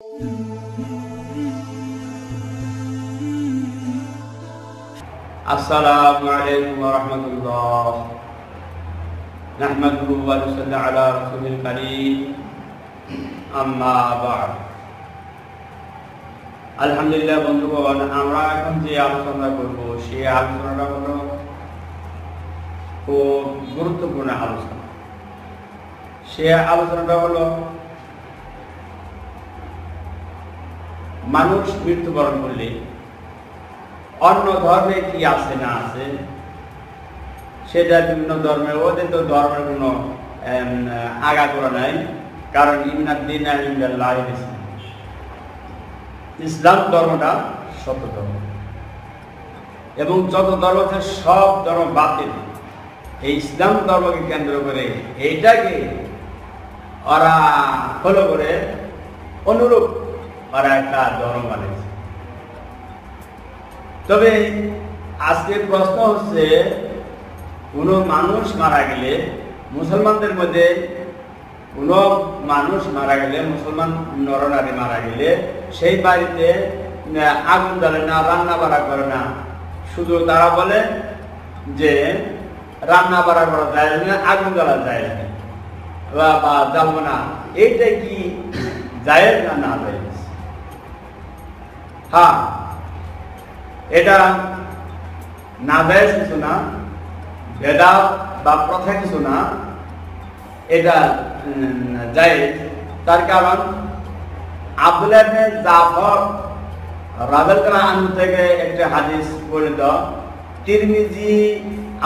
Assalamualaikum warahmatullahi nahmaduhu wa nusalli ala rasulil karim amma ba'd আলহামদুলিল্লাহ বন্ধুগণ, আমরা এখন যে আলোচনা করব সেই আলোচনাটা হলো খুব গুরুত্বপূর্ণ আলোচনা। সে আলোচনাটা হলো মানুষ মৃত্যুবরণ করলে অন্য ধর্মে কি আছে না আছে সেটা বিভিন্ন ধর্মে, ওদের তো ধর্মের কোনো আগাগোড়া নাই, কারণ ইসলাম ধর্মটা সত্য ধর্ম এবং যত ধর্ম আছে সব ধর্ম বাতিল। এই ইসলাম ধর্মকে কেন্দ্র করে এইটাকে ওরা ফলো করে অনুরূপ ওরা একটা ধর্ম বানিয়েছে। তবে আজকের প্রশ্ন হচ্ছে, কোনো মানুষ মারা গেলে মুসলমানদের মধ্যে কোনো মানুষ মারা গেলে, মুসলমান নরনারী মারা গেলে সেই বাড়িতে আগুন জ্বালে না, রান্না বাড়া করে না, শুধু তারা বলে যে রান্না বাড়া করা যায় না, আগুন জ্বালা যায় না বা জ্বালবো না। এইটা কি জায়েজ না না জায়েজ? হ্যাঁ, এটা নাজায়েজ কিছু না, বেদাত বা প্রথা কিছু না, এটা জায়েজ। তার কারণ আব্দুল্লাহ ইবনে জাফর রাদিয়াল্লাহু আনহু থেকে একটা হাদিস বর্ণিত, তিরমিজি,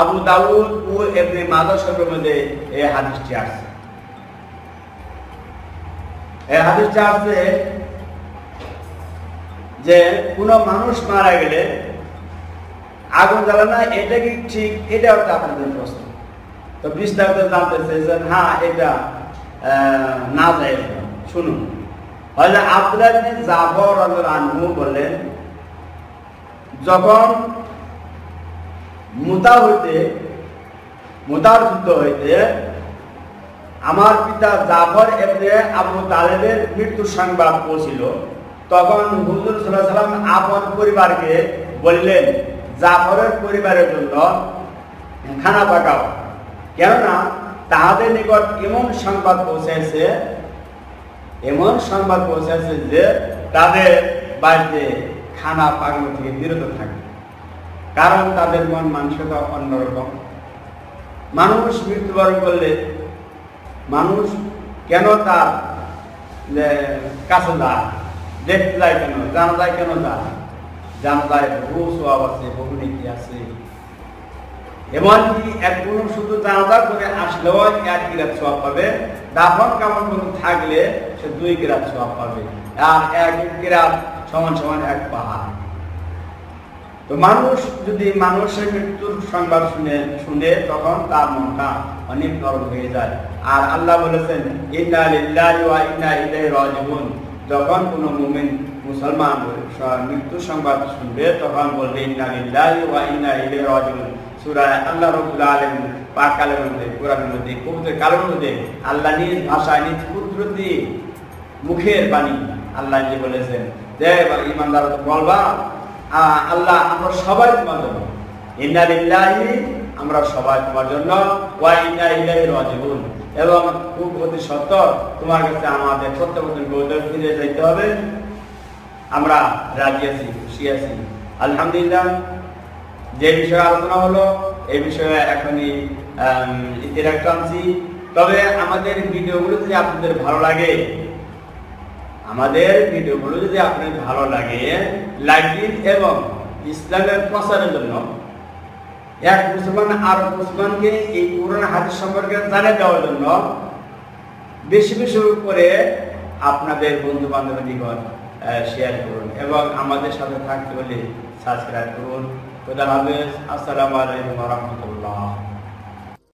আবু দাউদ ও ইবনে মাজাহ শরীফের মধ্যে এই হাদিসটি আছে। এই হাদিসটি আছে যে কোনো মানুষ মারা গেলে আগুন জ্বালানো না, এটা কি ঠিক? এটা হচ্ছে আপনাদের প্রশ্ন। তো বিস্তারিত জানতে চাইছেন, হ্যাঁ এটা না যায়। শুনুন, হযরত আব্দুল্লাহ ইবনে জাফর রাদিয়াল্লাহু আনহু বলেন, যখন মুতার যুদ্ধ হইতে আমার পিতা জাফর ইবনে আবু তালেবের মৃত্যুর সংবাদ পৌঁছিল, তখন হুজুর সাল্লাল্লাহু আলাইহি ওয়াসাল্লাম আপন পরিবারকে বললেন, জাফরের পরিবারের জন্য খানা পাকাও, কেননা তাহাদের নিকট এমন সংবাদ পৌঁছেছে যে তাদের বাড়িতে খানা পাকানো থেকে বিরত থাকে, কারণ তাদের মন মানসিকতা অন্যরকম। মানুষ মৃত্যুবরণ করলে মানুষ কেন তার কাছে যায়, দেখতে যায় কেন, জানা যায় কেন যায়? জানা যায় বহু সওয়াব আছে, বহু নেকি আছে। এমনকি একগুণ শুধু জানাজা করে আসলেও 1 কিরাত সওয়াব পাবে, দাফন কাফন কোনো থাকলে সে 2 কিরাত সওয়াব পাবে, আর 1 কিরাত সমান 1 পাহাড়। তো মানুষ যদি মানুষের মৃত্যুর সংবাদ শুনে তখন তার মনটা অনেক নরম হয়ে যায়। আর আল্লাহ বলেছেন, ইন্না লিল্লাহি ওয়া ইন্না ইলাইহি রাজিউন, যখন কোনো মুমিন মুসলমান মৃত্যুর সংবাদ শুনবে তখন বলবে ইন্না লিল্লাহি ওয়া ইন্না ইলাইহি রাজিউন। সূরা আল্লাহ রাব্বুল আলামিন পাক কালামের মধ্যে, কোরআনের মধ্যে, পবিত্র কালামের মধ্যে আল্লাহ নিজ ভাষায়, নিজ কুদরতি মুখের বাণী আল্লাহ যে বলেছেন যে ঈমানদাররা বলবা, আল্লাহ আমরা সবাই তোমার জন্য, ইন্না লিল্লাহি আমরা সবাই তোমার জন্য, ওয়া ইন্না ইলাইহি রাজিউন এবং খুব অতি সত্য তোমার কাছে আমাদের প্রত্যাবর্তন ফিরে যাইতে হবে। আমরা রাজি আছি, খুশি আছি, আলহামদুলিল্লাহ। যে বিষয়ে আলোচনা হলো এই বিষয়ে এখনই ইতিহাস টানছি। তবে আমাদের ভিডিওগুলো যদি আপনাদের ভালো লাগে, লাইক দিন এবং ইসলামের প্রচারের জন্য এক মুসলমান আর মুসলমানকে এই পুরানো হাদিস সম্পর্কে জানিয়ে দেওয়ার জন্য বেশি বেশি করে আপনাদের বন্ধু বান্ধবের নিকট শেয়ার করুন এবং আমাদের সাথে থাকতে হলে সাবস্ক্রাইব করুন। খোদা হাফেজ। আসসালামু আলাইকুম ওয়া রাহমাতুল্লাহ।